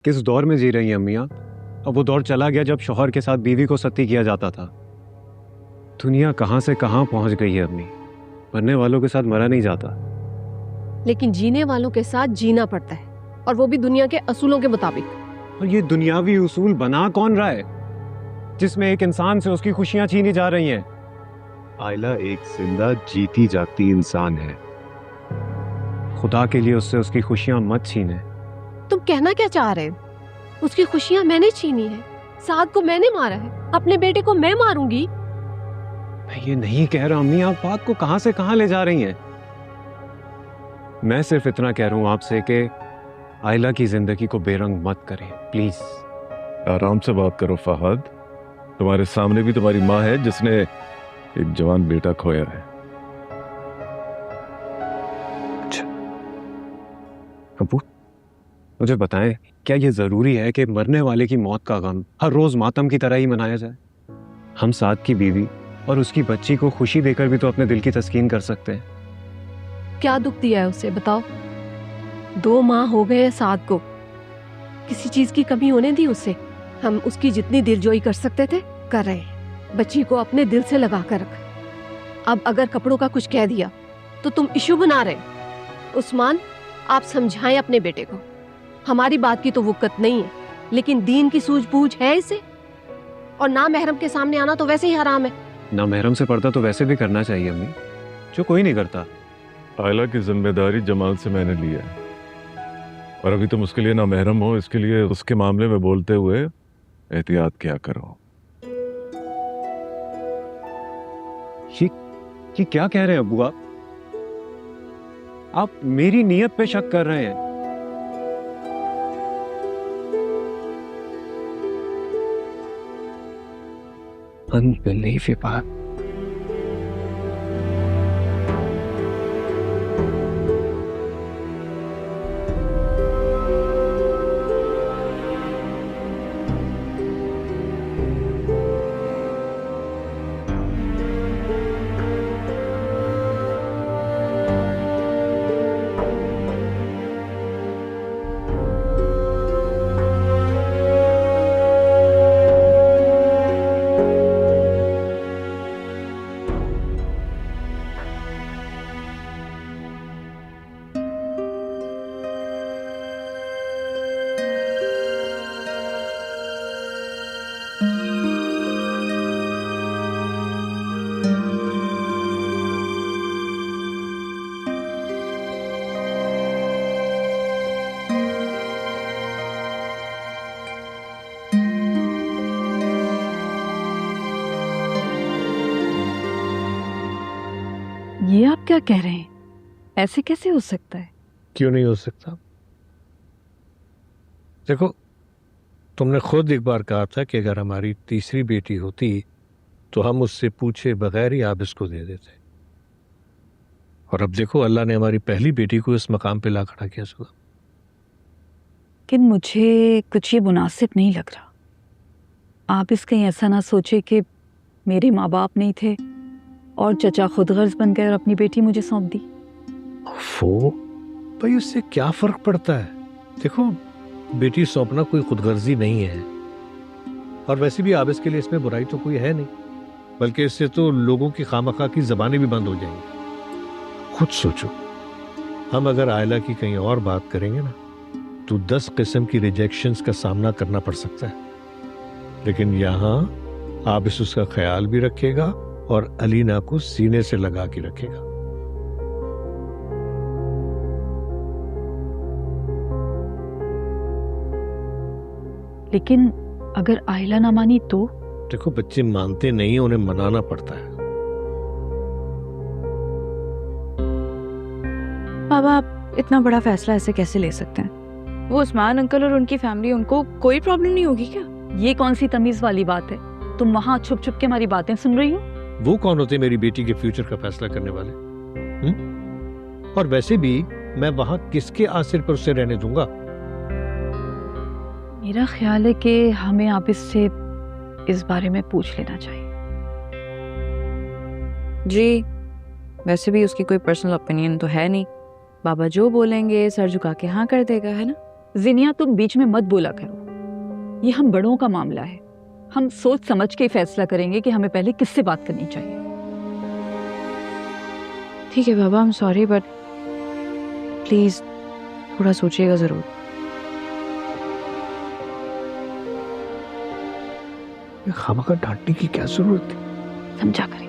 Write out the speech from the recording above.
किस दौर में जी रही हैं अम्मियाँ? अब वो दौर चला गया जब शौहर के साथ बीवी को सती किया जाता था। दुनिया कहाँ से कहाँ पहुंच गई है अम्मी। मरने वालों के साथ मरा नहीं जाता। लेकिन जीने वालों के साथ जीना पड़ता है, और वो भी दुनिया के असूलों के मुताबिक। और ये दुनियावी उसूल बना कौन रहा है जिसमें एक इंसान से उसकी खुशियां छीनी जा रही हैं? आयला एक जिंदा जीती जागती इंसान है। खुदा के लिए उससे उसकी खुशियां मत छीने। तुम कहना क्या चाह रहे हो? उसकी खुशियां मैंने छीनी है, साद को मैंने मारा है, अपने बेटे को मैं मारूंगी? मैं ये नहीं कह रहा अम्मी, आप बात को कहां से कहां ले जा रही हैं। मैं सिर्फ इतना कह रहा हूं आपसे कि आयला की जिंदगी को बेरंग मत करें प्लीज। आराम से बात करो फहद, तुम्हारे सामने भी तुम्हारी माँ है जिसने एक जवान बेटा खोया है। अच्छा अबू, मुझे बताएं, क्या ये जरूरी है कि मरने वाले की मौत का गम हर रोज मातम की तरह ही मनाया जाए? हम साद की बीवी और उसकी बच्ची को खुशी देकर भी तो अपने दिल की तस्कीन कर सकते हैं। क्या दुख दिया है उसे, बताओ? 2 माह हो गए हैं साद को, किसी चीज की कमी होने दी उसे? हम उसकी जितनी दिलजोई कर सकते थे कर रहे हैं। बच्ची को अपने दिल से लगा कर रख। अब अगर कपड़ों का कुछ कह दिया तो तुम इशू बना रहे। उस्मान, आप समझाएं अपने बेटे को। हमारी बात की तो वक़्त नहीं है, लेकिन दीन की सूझबूझ है इसे। और ना महरम के सामने आना तो वैसे ही हराम है। ना महरम से पर्दा तो वैसे भी करना चाहिए अम्मी, जो कोई नहीं करता। आयला की जिम्मेदारी जमाल से मैंने ली है, और अभी तुम उसके लिए ना महरम हो, इसके लिए उसके मामले में बोलते हुए एहतियात क्या करो। ये क्या कह रहे हैं अब्बू आप मेरी नीयत पे शक कर रहे हैं? Unbelievable. ये आप क्या कह रहे हैं? ऐसे कैसे हो सकता है? क्यों नहीं हो सकता? देखो, तुमने खुद एक बार कहा था कि अगर हमारी तीसरी बेटी होती तो हम उससे पूछे बगैर ही आप इसको दे देते। और अब देखो, अल्लाह ने हमारी पहली बेटी को इस मकाम पे ला खड़ा किया। सुधा, लेकिन मुझे कुछ ये मुनासिब नहीं लग रहा। आप इस कहीं ऐसा ना सोचे कि मेरे माँ बाप नहीं थे और चचा खुद गर्ज बन गए और अपनी बेटी मुझे सौंप दी। वो भाई, उससे क्या फर्क पड़ता है? देखो, बेटी सौंपना कोई खुदगर्जी नहीं है, और वैसे भी आप इसके लिए इसमें बुराई तो कोई है नहीं, बल्कि इससे तो लोगों की खामखा की जबानें भी बंद हो जाएंगी। खुद सोचो, हम अगर आयला की कहीं और बात करेंगे ना तो 10 किस्म की रिजेक्शंस का सामना करना पड़ सकता है, लेकिन यहाँ आप इस उसका ख्याल भी रखेगा और अलीना को सीने से लगा के रखेगा। लेकिन अगर आयला ना मानी तो? देखो, बच्चे मानते नहीं, उन्हें मनाना पड़ता है। बाबा, आप इतना बड़ा फैसला ऐसे कैसे ले सकते हैं? वो उस्मान अंकल और उनकी फैमिली, उनको कोई प्रॉब्लम नहीं होगी क्या? ये कौन सी तमीज वाली बात है? तुम वहां छुप छुप के हमारी बातें सुन रही हो? वो कौन होते मेरी बेटी के फ्यूचर का फैसला करने वाले? और वैसे भी मैं वहां किसके आसिर पर उसे रहने दूंगा? मेरा ख्याल है कि हमें आप इससे इस बारे में पूछ लेना चाहिए। जी, वैसे भी उसकी कोई पर्सनल ओपिनियन तो है नहीं। बाबा जो बोलेंगे सर झुका के हाँ कर देगा, है ना? जिनिया तुम बीच में मत बोला करो, ये हम बड़ों का मामला है। हम सोच समझ के फैसला करेंगे कि हमें पहले किससे बात करनी चाहिए। ठीक है बाबा, I am sorry but please थोड़ा सोचिएगा जरूर। खामखा डांटने की क्या जरूरत थी? समझा करें।